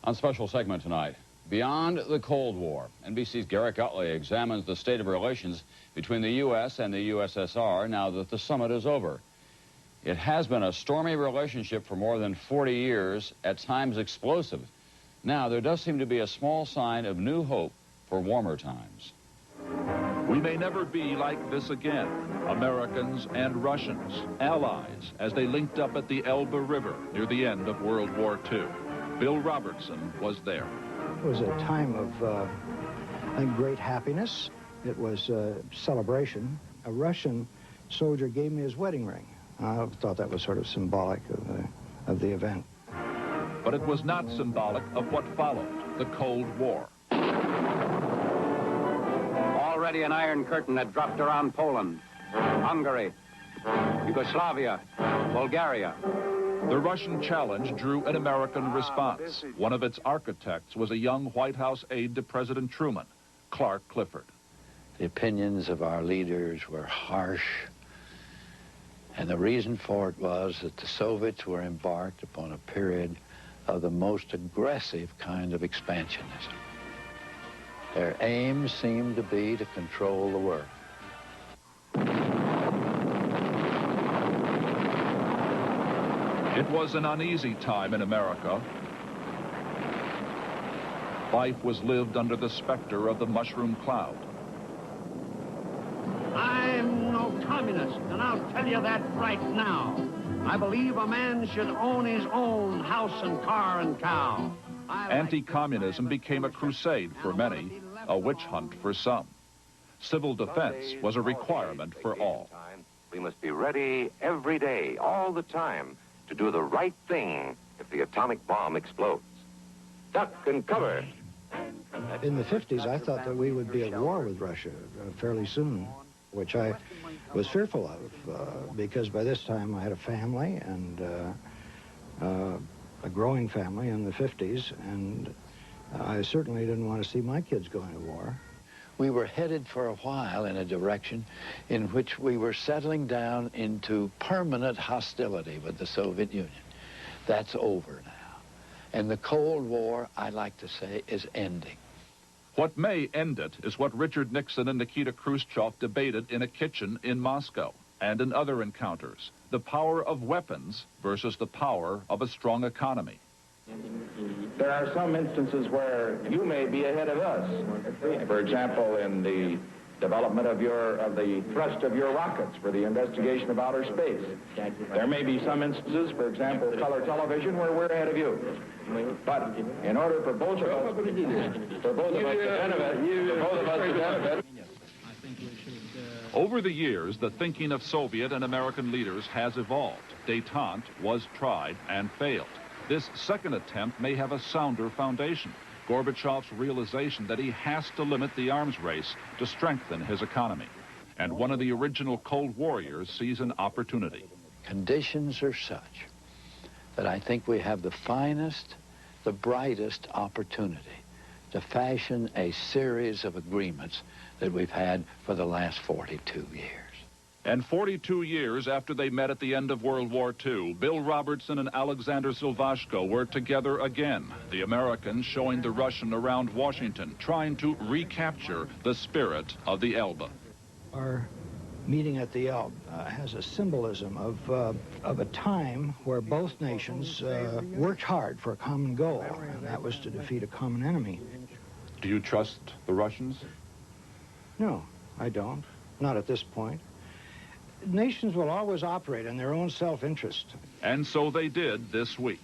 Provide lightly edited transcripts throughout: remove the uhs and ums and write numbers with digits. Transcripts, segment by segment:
On special segment tonight, Beyond the Cold War, NBC's Garrett Utley examines the state of relations between the U.S. and the USSR now that the summit is over. It has been a stormy relationship for more than 40 years, at times explosive. Now, there does seem to be a small sign of new hope for warmer times. We may never be like this again. Americans and Russians, allies, as they linked up at the Elbe River near the end of World War II. Bill Robertson was there. It was a time of, I think, great happiness. It was a celebration. A Russian soldier gave me his wedding ring. I thought that was sort of symbolic of the event. But it was not symbolic of what followed, the Cold War. Already an iron curtain had dropped around Poland, Hungary, Yugoslavia, Bulgaria. The Russian challenge drew an American response. One of its architects was a young White House aide to President Truman, Clark Clifford. The opinions of our leaders were harsh, and the reason for it was that the Soviets were embarked upon a period of the most aggressive kind of expansionism. Their aim seemed to be to control the world. It was an uneasy time in America. Life was lived under the specter of the mushroom cloud. I'm no communist, and I'll tell you that right now. I believe a man should own his own house and car and cow. Anti-communism became a crusade for many, a witch hunt for some. Civil defense was a requirement for all. We must be ready every day, all the time, to do the right thing if the atomic bomb explodes. Duck and cover. In the 50s, I thought that we would be at war with Russia fairly soon, which I was fearful of, because by this time I had a family and a growing family in the 50s, and I certainly didn't want to see my kids going to war. We were headed for a while in a direction in which we were settling down into permanent hostility with the Soviet Union. That's over now. And the Cold War, I like to say, is ending. What may end it is what Richard Nixon and Nikita Khrushchev debated in a kitchen in Moscow and in other encounters. The power of weapons versus the power of a strong economy. There are some instances where you may be ahead of us. For example, in the development of the thrust of your rockets for the investigation of outer space. There may be some instances, for example, color television, where we're ahead of you. But in order for both of us to benefit, over the years, the thinking of Soviet and American leaders has evolved. Détente was tried and failed. This second attempt may have a sounder foundation. Gorbachev's realization that he has to limit the arms race to strengthen his economy. And one of the original Cold Warriors sees an opportunity. Conditions are such that I think we have the finest, the brightest opportunity to fashion a series of agreements that we've had for the last 42 years. And 42 years after they met at the end of World War II, Bill Robertson and Alexander Silvashko were together again, the Americans showing the Russian around Washington, trying to recapture the spirit of the Elbe. Our meeting at the Elbe has a symbolism of a time where both nations worked hard for a common goal, and that was to defeat a common enemy. Do you trust the Russians? No, I don't. Not at this point. Nations will always operate in their own self-interest. And so they did this week.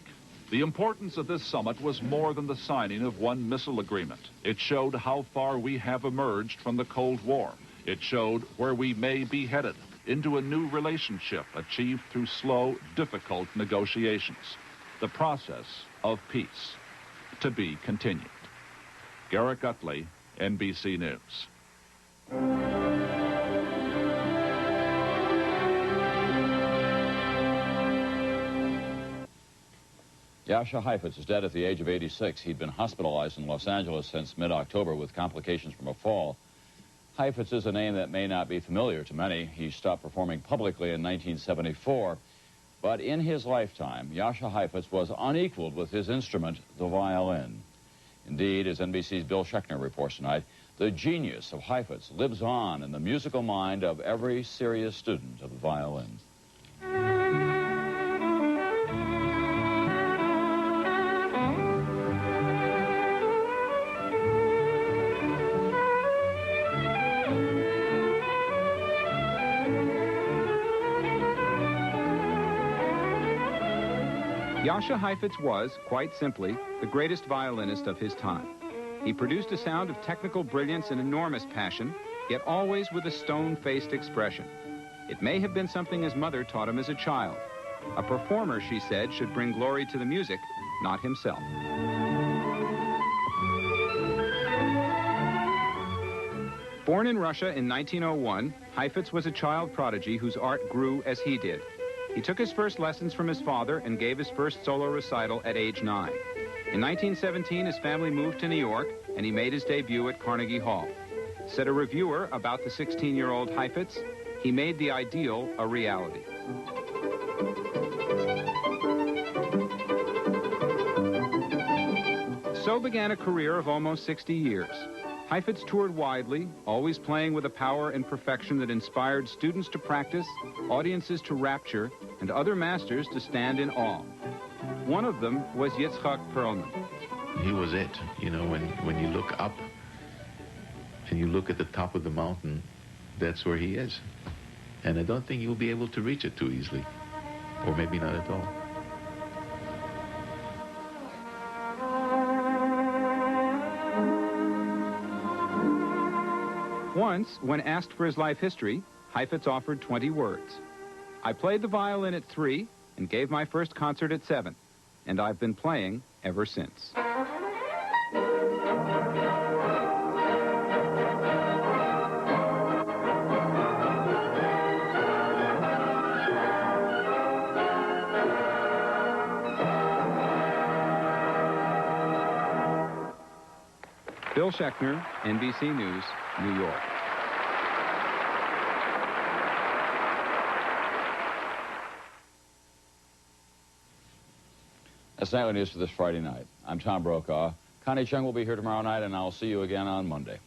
The importance of this summit was more than the signing of one missile agreement. It showed how far we have emerged from the Cold War. It showed where we may be headed, into a new relationship achieved through slow, difficult negotiations. The process of peace. To be continued. Garrett Utley, NBC News. Yasha Heifetz is dead at the age of 86. He'd been hospitalized in Los Angeles since mid-October with complications from a fall. Heifetz is a name that may not be familiar to many. He stopped performing publicly in 1974. But in his lifetime, Jascha Heifetz was unequaled with his instrument, the violin. Indeed, as NBC's Bill Schechner reports tonight, the genius of Heifetz lives on in the musical mind of every serious student of the violin. Jascha Heifetz was, quite simply, the greatest violinist of his time. He produced a sound of technical brilliance and enormous passion, yet always with a stone-faced expression. It may have been something his mother taught him as a child. A performer, she said, should bring glory to the music, not himself. Born in Russia in 1901, Heifetz was a child prodigy whose art grew as he did. He took his first lessons from his father and gave his first solo recital at age 9. In 1917, his family moved to New York, and he made his debut at Carnegie Hall. Said a reviewer about the 16-year-old Heifetz, he made the ideal a reality. So began a career of almost 60 years. Heifetz toured widely, always playing with a power and perfection that inspired students to practice, audiences to rapture, and other masters to stand in awe. One of them was Yitzhak Perlman. He was it. You know, when you look up and you look at the top of the mountain, that's where he is. And I don't think you'll be able to reach it too easily, or maybe not at all. Once, when asked for his life history, Heifetz offered 20 words. I played the violin at 3 and gave my first concert at 7, and I've been playing ever since. Bill Schechner, NBC News, New York. That's nightly news for this Friday night. I'm Tom Brokaw. Connie Chung will be here tomorrow night, and I'll see you again on Monday.